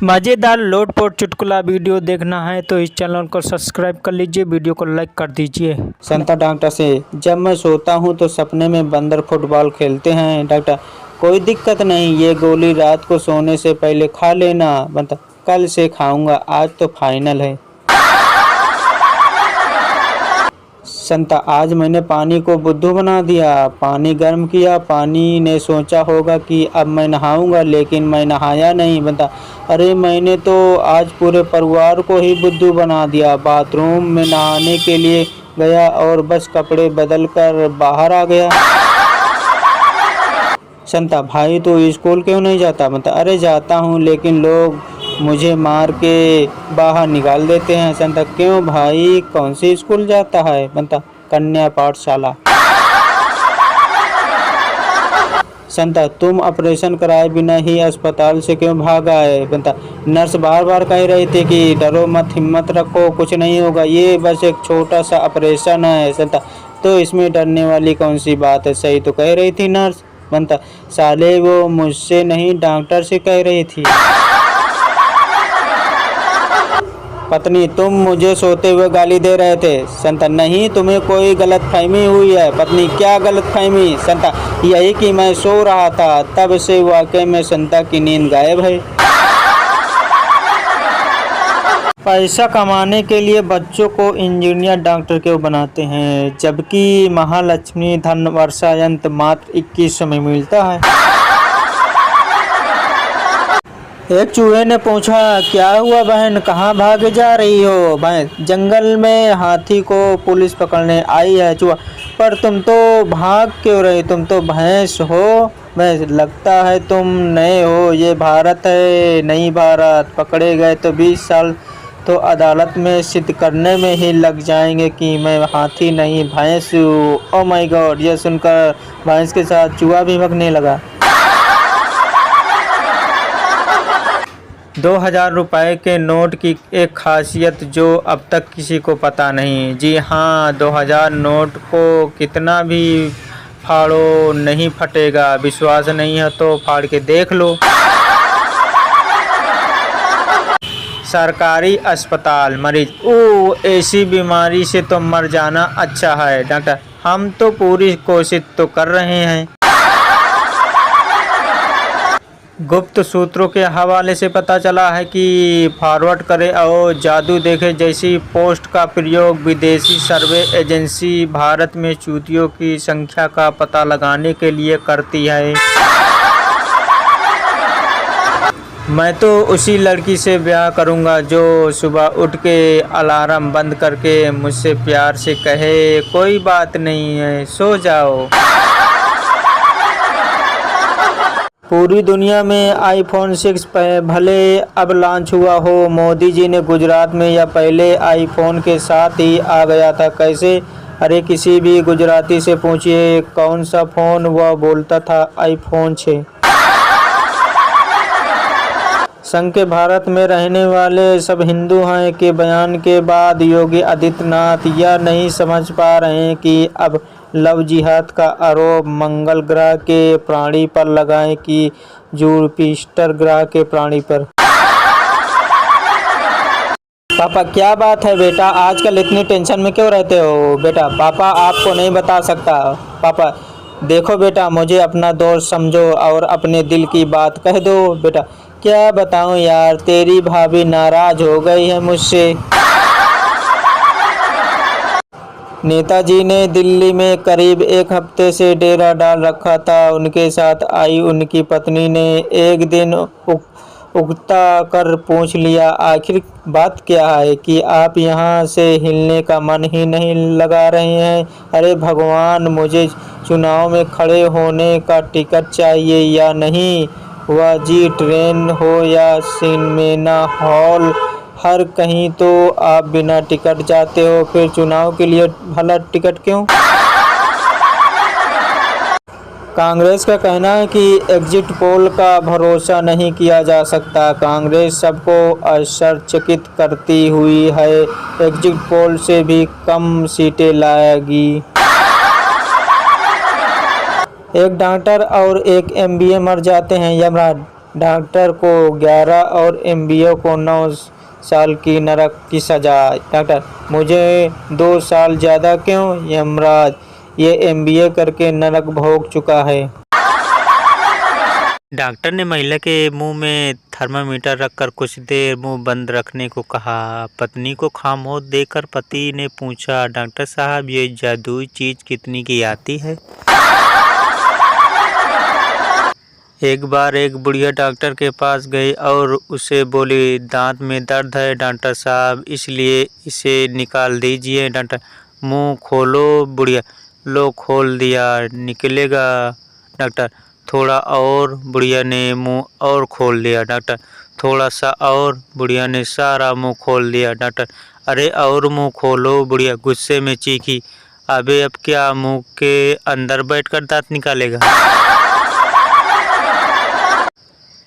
मज़ेदार लोटपोट चुटकुला वीडियो देखना है तो इस चैनल को सब्सक्राइब कर लीजिए, वीडियो को लाइक कर दीजिए। संता डॉक्टर से, जब मैं सोता हूँ तो सपने में बंदर फुटबॉल खेलते हैं। डॉक्टर, कोई दिक्कत नहीं, ये गोली रात को सोने से पहले खा लेना। बंदर, कल से खाऊंगा, आज तो फाइनल है। संता, आज मैंने पानी को बुद्धू बना दिया। पानी गर्म किया, पानी ने सोचा होगा कि अब मैं नहाऊंगा, लेकिन मैं नहाया नहीं। बंदा, अरे मैंने तो आज पूरे परिवार को ही बुद्धू बना दिया। बाथरूम में नहाने के लिए गया और बस कपड़े बदल कर बाहर आ गया। संता, भाई तो स्कूल क्यों नहीं जाता? बंदा, अरे जाता हूँ, लेकिन लोग मुझे मार के बाहर निकाल देते हैं। संता, क्यों भाई, कौन सी स्कूल जाता है? बनता, कन्या पाठशाला। संता, तुम ऑपरेशन कराए बिना ही अस्पताल से क्यों भाग आए? बनता, नर्स बार बार कह रही थी कि डरो मत, हिम्मत रखो, कुछ नहीं होगा, ये बस एक छोटा सा ऑपरेशन है। संता, तो इसमें डरने वाली कौन सी बात है? सही तो कह रही थी नर्स। बनता, साले वो मुझसे नहीं डॉक्टर से कह रही थी। पत्नी, तुम मुझे सोते हुए गाली दे रहे थे। संता, नहीं, तुम्हें कोई गलतफहमी हुई है। पत्नी, क्या गलतफहमी? संता, यही कि मैं सो रहा था, तब से वाकई में संता की नींद गायब है। पैसा कमाने के लिए बच्चों को इंजीनियर डॉक्टर क्यों बनाते हैं, जबकि महालक्ष्मी धन वर्षा यंत्र मात्र 2100 में मिलता है। एक चूहे ने पूछा, क्या हुआ बहन, कहाँ भागे जा रही हो? बहन, जंगल में हाथी को पुलिस पकड़ने आई है। चूहा, पर तुम तो भाग क्यों रही, तुम तो भैंस हो। भैंस, लगता है तुम नए हो, ये भारत है, नई भारत। पकड़े गए तो 20 साल तो अदालत में सिद्ध करने में ही लग जाएंगे कि मैं हाथी नहीं भैंस हूँ। ओ माय गॉड, यह सुनकर भैंस के साथ चूहा भी भगने लगा। 2000 रुपए के नोट की एक खासियत जो अब तक किसी को पता नहीं। जी हाँ, 2000 नोट को कितना भी फाड़ो नहीं फटेगा। विश्वास नहीं है तो फाड़ के देख लो। सरकारी अस्पताल, मरीज, ऐसी बीमारी से तो मर जाना अच्छा है। डॉक्टर, हम तो पूरी कोशिश तो कर रहे हैं। गुप्त सूत्रों के हवाले से पता चला है कि फॉरवर्ड करे और जादू देखे जैसी पोस्ट का प्रयोग विदेशी सर्वे एजेंसी भारत में चूतियों की संख्या का पता लगाने के लिए करती है। मैं तो उसी लड़की से ब्याह करूंगा जो सुबह उठ के अलार्म बंद करके मुझसे प्यार से कहे, कोई बात नहीं है, सो जाओ। पूरी दुनिया में iPhone 6 भले अब लॉन्च हुआ हो, मोदी जी ने गुजरात में या पहले iPhone के साथ ही आ गया था। कैसे? अरे किसी भी गुजराती से पूछिए कौन सा फ़ोन, वह बोलता था iPhone 6। संघ के भारत में रहने वाले सब हिंदू हैं के बयान के बाद योगी आदित्यनाथ यह नहीं समझ पा रहे हैं कि अब लव जिहाद का आरोप मंगल ग्रह के प्राणी पर लगाएं कि जुपिटर ग्रह के प्राणी पर। पापा, क्या बात है बेटा, आजकल इतनी टेंशन में क्यों रहते हो? बेटा, पापा आपको नहीं बता सकता। पापा, देखो बेटा, मुझे अपना दोस्त समझो और अपने दिल की बात कह दो। बेटा, क्या बताऊं यार, तेरी भाभी नाराज हो गई है मुझसे। नेताजी ने दिल्ली में करीब एक हफ्ते से डेरा डाल रखा था। उनके साथ आई उनकी पत्नी ने एक दिन उकता कर पूछ लिया, आखिर बात क्या है कि आप यहाँ से हिलने का मन ही नहीं लगा रहे हैं? अरे भगवान, मुझे चुनाव में खड़े होने का टिकट चाहिए या नहीं? वह जी ट्रेन हो या सिनेमा हॉल, हर कहीं तो आप बिना टिकट जाते हो, फिर चुनाव के लिए भला टिकट क्यों? कांग्रेस का कहना है कि एग्जिट पोल का भरोसा नहीं किया जा सकता। कांग्रेस सबको आश्चर्यचकित करती हुई है, एग्जिट पोल से भी कम सीटें लाएगी। एक डॉक्टर और एक MBA मर जाते हैं। यमराज, डॉक्टर को 11 और एमबीए को 9 साल की नरक की सजा। डॉक्टर, मुझे 2 साल ज़्यादा क्यों? यमराज, ये एमबीए करके नरक भोग चुका है। डॉक्टर ने महिला के मुंह में थर्मामीटर रखकर कुछ देर मुंह बंद रखने को कहा। पत्नी को खामोश देखकर पति ने पूछा, डॉक्टर साहब, ये जादुई चीज कितनी की आती है? एक बार एक बुढ़िया डॉक्टर के पास गई और उसे बोली, दांत में दर्द है डॉक्टर साहब, इसलिए इसे निकाल दीजिए। डॉक्टर, मुंह खोलो। बुढ़िया, लो खोल दिया, निकलेगा। डॉक्टर, थोड़ा और। बुढ़िया ने मुंह और खोल दिया। डॉक्टर, थोड़ा सा और। बुढ़िया ने सारा मुंह खोल दिया। डॉक्टर, अरे और मुंह खोलो। बुढ़िया गुस्से में चीखी, अबे अब क्या मुंह के अंदर बैठकर दांत निकालेगा?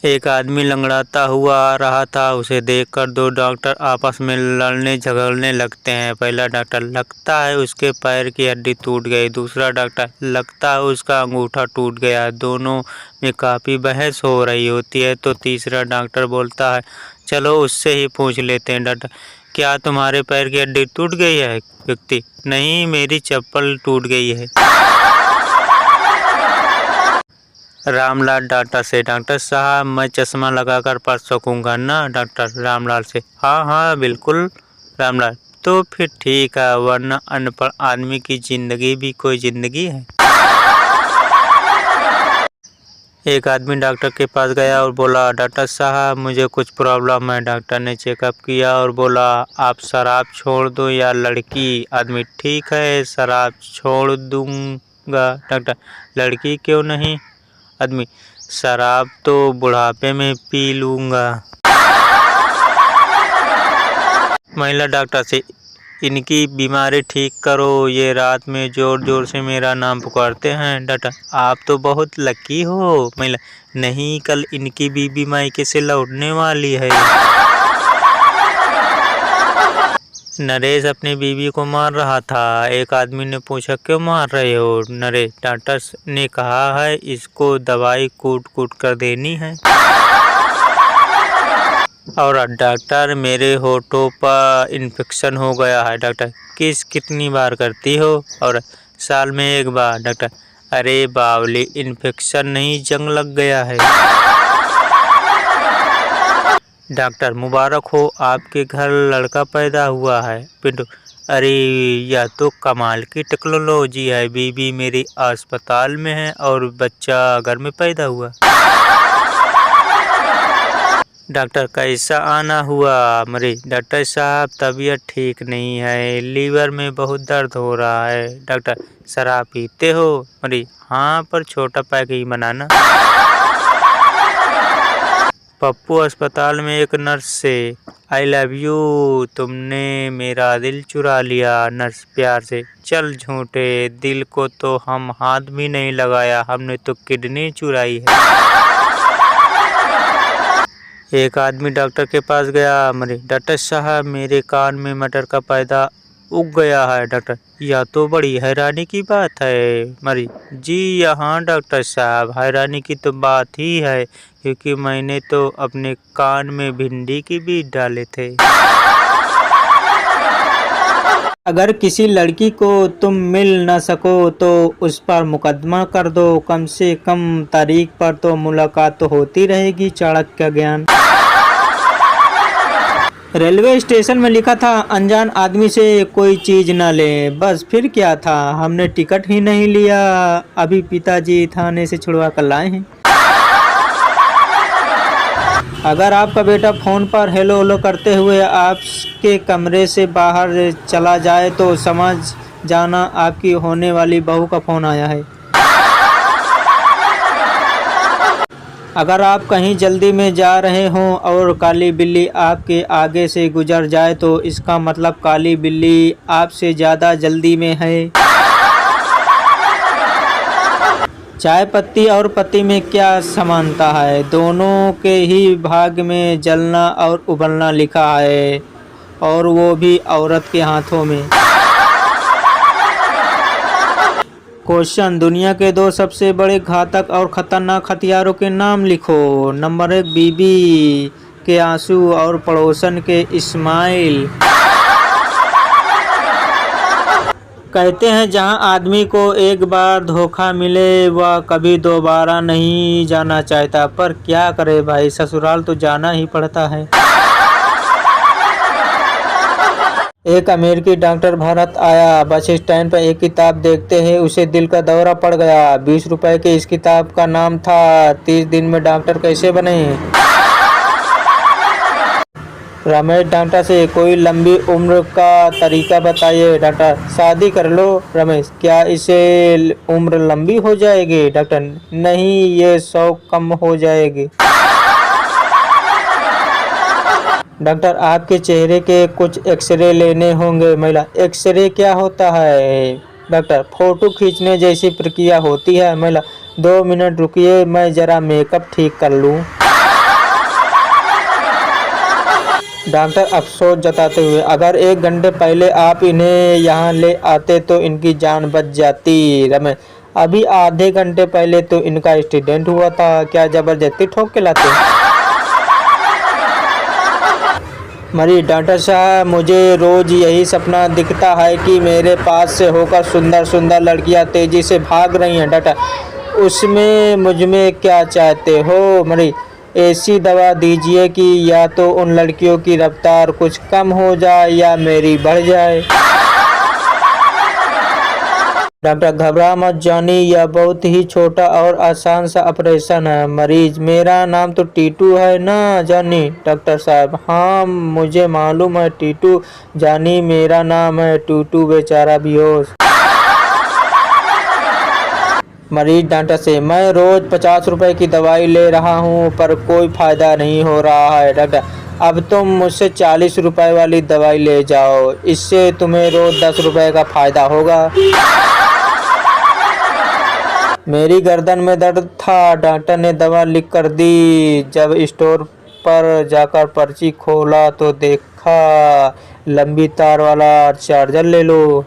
एक आदमी लंगड़ाता हुआ आ रहा था। उसे देखकर 2 डॉक्टर आपस में लड़ने झगड़ने लगते हैं। पहला डॉक्टर, लगता है उसके पैर की हड्डी टूट गई। दूसरा डॉक्टर, लगता है उसका अंगूठा टूट गया। दोनों में काफ़ी बहस हो रही होती है तो तीसरा डॉक्टर बोलता है, चलो उससे ही पूछ लेते हैं। डॉक्टर, क्या तुम्हारे पैर की हड्डी टूट गई है? व्यक्ति, नहीं, मेरी चप्पल टूट गई है। रामलाल डॉक्टर से, डॉक्टर साहब, मैं चश्मा लगाकर पढ़ सकूंगा ना? डॉक्टर रामलाल से, हाँ हाँ बिल्कुल। रामलाल, तो फिर ठीक है, वरना अनपढ़ आदमी की जिंदगी भी कोई जिंदगी है। एक आदमी डॉक्टर के पास गया और बोला, डॉक्टर साहब, मुझे कुछ प्रॉब्लम है। डॉक्टर ने चेकअप किया और बोला, आप शराब छोड़ दो या लड़की? आदमी, ठीक है, शराब छोड़ दूंगा। डॉक्टर, लड़की क्यों नहीं? आदमी, शराब तो बुढ़ापे में पी लूंगा। महिला डॉक्टर से, इनकी बीमारी ठीक करो, ये रात में जोर जोर से मेरा नाम पुकारते हैं। डॉक्टर, आप तो बहुत लकी हो। महिला, नहीं, कल इनकी बीबी मायके से लौटने वाली है। नरेश अपनी बीवी को मार रहा था। एक आदमी ने पूछा, क्यों मार रहे हो? नरेश, डॉक्टर ने कहा है इसको दवाई कूट कूट कर देनी है। और डॉक्टर, मेरे होठों पर इन्फेक्शन हो गया है। डॉक्टर, कितनी बार करती हो? और साल में 1 बार। डॉक्टर, अरे बावली, इन्फेक्शन नहीं, जंग लग गया है। डॉक्टर, मुबारक हो, आपके घर लड़का पैदा हुआ है। पिंटू, अरे यह तो कमाल की टेक्नोलॉजी है, बीबी मेरी अस्पताल में है और बच्चा घर में पैदा हुआ। डॉक्टर, कैसा आना हुआ? मरे, डॉक्टर साहब, तबीयत ठीक नहीं है, लीवर में बहुत दर्द हो रहा है। डॉक्टर, शराब पीते हो? मरे, हाँ, पर छोटा पैक ही बनाना। पप्पू अस्पताल में एक नर्स से, आई लव यू, तुमने मेरा दिल चुरा लिया। नर्स प्यार से, चल झूठे, दिल को तो हम हाथ भी नहीं लगाया, हमने तो किडनी चुराई है। एक आदमी डॉक्टर के पास गया। मरे, डॉक्टर साहब, मेरे कान में मटर का पैदा उग गया है। डॉक्टर, यह तो बड़ी हैरानी की बात है। मरी, जी यहाँ डॉक्टर साहब, हैरानी की तो बात ही है, क्योंकि मैंने तो अपने कान में भिंडी के बीज डाले थे। अगर किसी लड़की को तुम मिल न सको तो उस पर मुकदमा कर दो, कम से कम तारीख पर तो मुलाकात तो होती रहेगी। चाणक्य ज्ञान। रेलवे स्टेशन में लिखा था, अनजान आदमी से कोई चीज न ले। बस फिर क्या था, हमने टिकट ही नहीं लिया, अभी पिताजी थाने से छुड़वा कर लाए हैं। अगर आपका बेटा फोन पर हेलो हेलो करते हुए आपके कमरे से बाहर चला जाए तो समझ जाना आपकी होने वाली बहू का फोन आया है। अगर आप कहीं जल्दी में जा रहे हों और काली बिल्ली आपके आगे से गुजर जाए तो इसका मतलब काली बिल्ली आपसे ज़्यादा जल्दी में है। चाय पत्ती और पत्ती में क्या समानता है? दोनों के ही भाग में जलना और उबलना लिखा है, और वो भी औरत के हाथों में। क्वेश्चन, दुनिया के 2 सबसे बड़े घातक और खतरनाक हथियारों के नाम लिखो। नंबर 1 बीबी के आंसू और पड़ोसन के इस्माइल। कहते हैं जहां आदमी को एक बार धोखा मिले वह कभी दोबारा नहीं जाना चाहता, पर क्या करे भाई, ससुराल तो जाना ही पड़ता है। एक अमेरिकी डॉक्टर भारत आया, बस स्टैंड पर एक किताब देखते ही उसे दिल का दौरा पड़ गया। 20 रुपए की इस किताब का नाम था 30 दिन में डॉक्टर कैसे बने। रमेश डॉक्टर से, कोई लंबी उम्र का तरीका बताइए। डॉक्टर, शादी कर लो। रमेश, क्या इससे उम्र लंबी हो जाएगी। डॉक्टर, नहीं, ये 100 कम हो जाएगी। डॉक्टर, आपके चेहरे के कुछ एक्सरे लेने होंगे। महिला, एक्सरे क्या होता है। डॉक्टर, फोटो खींचने जैसी प्रक्रिया होती है। महिला, 2 मिनट रुकिए, मैं जरा मेकअप ठीक कर लूं। डॉक्टर अफसोस जताते हुए, अगर 1 घंटे पहले आप इन्हें यहाँ ले आते तो इनकी जान बच जाती। रमेश, अभी आधे घंटे पहले तो इनका एक्सीडेंट हुआ था, क्या जबरदस्ती ठोक के लाते। मरीज, डॉक्टर साहब, मुझे रोज यही सपना दिखता है कि मेरे पास से होकर सुंदर सुंदर लड़कियां तेजी से भाग रही हैं। डॉक्टर, उसमें मुझमें क्या चाहते हो। मरीज, ऐसी दवा दीजिए कि या तो उन लड़कियों की रफ्तार कुछ कम हो जाए या मेरी बढ़ जाए। डॉक्टर, घबरा मत जॉनी, यह बहुत ही छोटा और आसान सा ऑपरेशन है। मरीज, मेरा नाम तो टीटू है ना जॉनी। डॉक्टर साहब, हाँ मुझे मालूम है टीटू, जॉनी मेरा नाम है, टूटू बेचारा बेहोश। मरीज डॉक्टर से, मैं रोज 50 रुपए की दवाई ले रहा हूँ पर कोई फायदा नहीं हो रहा है। डॉक्टर, अब तुम मुझसे 40 रुपए वाली दवाई ले जाओ, इससे तुम्हें रोज 10 रुपए का फायदा होगा। मेरी गर्दन में दर्द था, डॉक्टर ने दवा लिख कर दी। जब स्टोर पर जाकर पर्ची खोला तो देखा लंबी तार वाला चार्जर ले लो।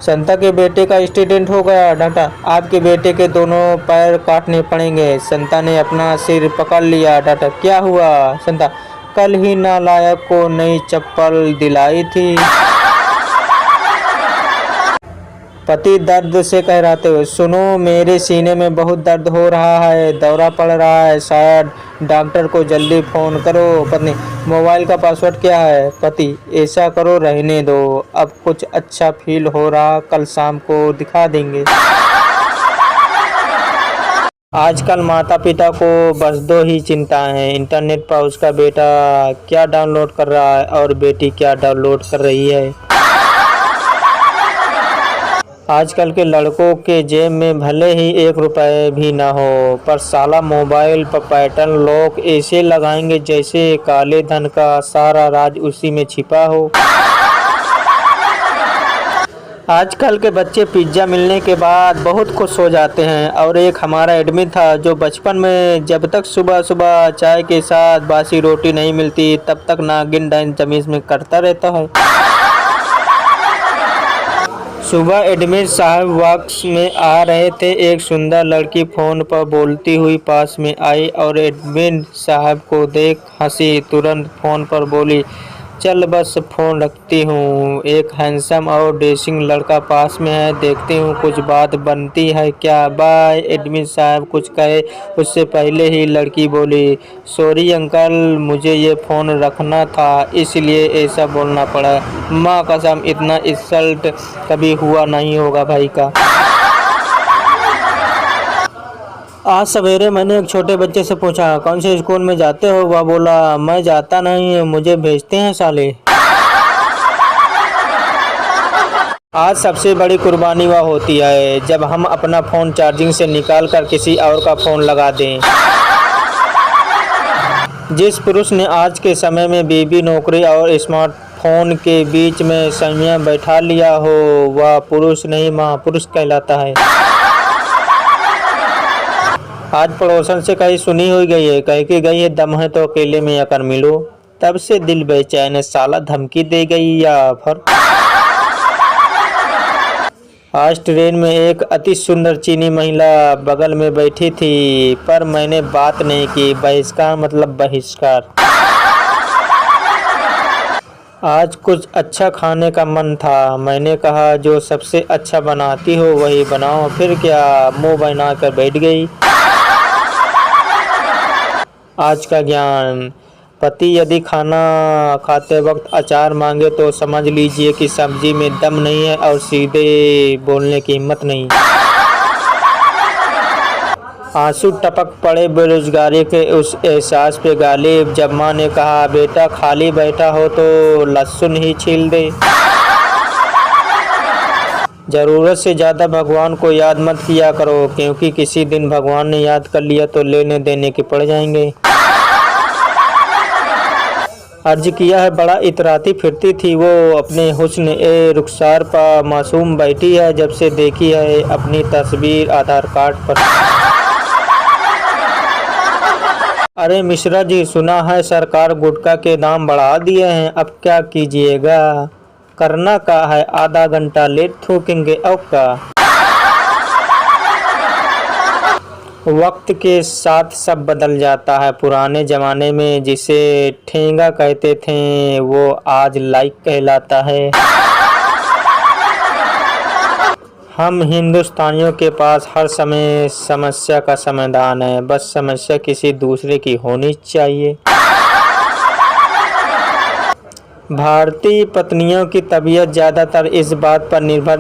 संता के बेटे का एक्सीडेंट हो गया। डॉक्टर, आपके बेटे के दोनों पैर काटने पड़ेंगे। संता ने अपना सिर पकड़ लिया। डॉक्टर, क्या हुआ। संता, कल ही नालायक को नई चप्पल दिलाई थी। पति दर्द से कहराते हुए, सुनो मेरे सीने में बहुत दर्द हो रहा है, दौरा पड़ रहा है, शायद डॉक्टर को जल्दी फ़ोन करो। पत्नी, मोबाइल का पासवर्ड क्या है। पति, ऐसा करो रहने दो, अब कुछ अच्छा फील हो रहा, कल शाम को दिखा देंगे। आजकल माता पिता को बस 2 ही चिंताएं हैं, इंटरनेट पर उसका बेटा क्या डाउनलोड कर रहा है और बेटी क्या डाउनलोड कर रही है। आजकल के लड़कों के जेब में भले ही 1 रुपए भी ना हो, पर साला मोबाइल पर पैटर्न लॉक ऐसे लगाएंगे जैसे काले धन का सारा राज उसी में छिपा हो। आजकल के बच्चे पिज्ज़ा मिलने के बाद बहुत खुश हो जाते हैं, और एक हमारा एडमिन था जो बचपन में जब तक सुबह सुबह चाय के साथ बासी रोटी नहीं मिलती तब तक नागिन डांस तमीज में करता रहता है। सुबह एडमिन साहब वॉक्स में आ रहे थे, एक सुंदर लड़की फ़ोन पर बोलती हुई पास में आई और एडमिन साहब को देख हंसी। तुरंत फ़ोन पर बोली, चल बस फ़ोन रखती हूँ। एक हैंडसम और डेसिंग लड़का पास में है, देखती हूँ कुछ बात बनती है क्या। बाय। एडमिन साहब कुछ कहे उससे पहले ही लड़की बोली, सॉरी अंकल, मुझे ये फ़ोन रखना था इसलिए ऐसा बोलना पड़ा। माँ कसम इतना इंसल्ट कभी हुआ नहीं होगा भाई का। आज सवेरे मैंने एक छोटे बच्चे से पूछा, कौन से स्कूल में जाते हो। वह बोला, मैं जाता नहीं, मुझे भेजते हैं साले। आज सबसे बड़ी कुर्बानी वह होती है जब हम अपना फ़ोन चार्जिंग से निकाल कर किसी और का फ़ोन लगा दें। जिस पुरुष ने आज के समय में बीबी, नौकरी और स्मार्टफोन के बीच में संयम बैठा लिया हो वह पुरुष नहीं महापुरुष कहलाता है। आज पड़ोसन से कहीं सुनी हुई गई है, कह के गई है, दम है तो अकेले में आकर मिलो। तब से दिल बेचैन है, साला धमकी दे गई या ऑफर। आज ट्रेन में एक अति सुंदर चीनी महिला बगल में बैठी थी, पर मैंने बात नहीं की। बहिष्कार मतलब बहिष्कार। आज कुछ अच्छा खाने का मन था। मैंने कहा, जो सबसे अच्छा बनाती हो वही बनाओ। फिर क्या, मुंह बनाकर बैठ गई। आज का ज्ञान। पति यदि खाना खाते वक्त अचार मांगे तो समझ लीजिए कि सब्जी में दम नहीं है और सीधे बोलने की हिम्मत नहीं। आंसू टपक पड़े बेरोजगारी के उस एहसास पे गालिब, जब माँ ने कहा, बेटा खाली बैठा हो तो लहसुन ही छील दे। ज़रूरत से ज़्यादा भगवान को याद मत किया करो, क्योंकि किसी दिन भगवान ने याद कर लिया तो लेने देने के पड़ जाएंगे। अर्ज किया है, बड़ा इतराती फिरती थी वो अपने हुस्न ए रुखसार पर। मासूम बैठी है जब से देखी है अपनी तस्वीर आधार कार्ड पर। अरे मिश्रा जी, सुना है सरकार गुटखा के दाम बढ़ा दिए हैं, अब क्या कीजिएगा? करना क्या है, आधा घंटा लेट थूकेंगे अब का। वक्त के साथ सब बदल जाता है। पुराने ज़माने में जिसे ठेंगा कहते थे वो आज लाइक कहलाता है। हम हिंदुस्तानियों के पास हर समय समस्या का समाधान है, बस समस्या किसी दूसरे की होनी चाहिए। भारतीय पत्नियों की तबीयत ज़्यादातर इस बात पर निर्भर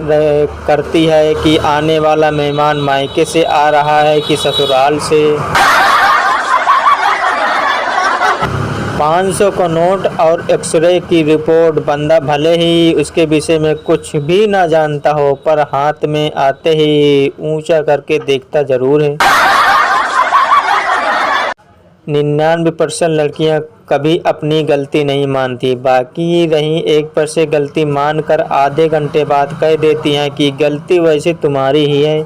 करती है कि आने वाला मेहमान मायके से आ रहा है कि ससुराल से। 500 का नोट और एक्सरे की रिपोर्ट, बंदा भले ही उसके विषय में कुछ भी ना जानता हो, पर हाथ में आते ही ऊंचा करके देखता जरूर है। 99% लड़कियां कभी अपनी गलती नहीं मानती, बाकी रही 1% गलती मानकर आधे घंटे बाद कह देती हैं कि गलती वैसे तुम्हारी ही है।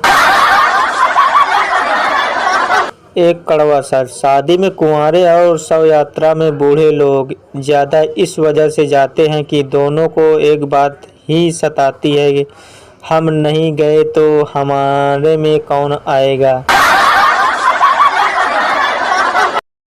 एक कड़वा सच, शादी में कुंवारे और शव यात्रा में बूढ़े लोग ज़्यादा इस वजह से जाते हैं कि दोनों को एक बात ही सताती है, हम नहीं गए तो हमारे में कौन आएगा।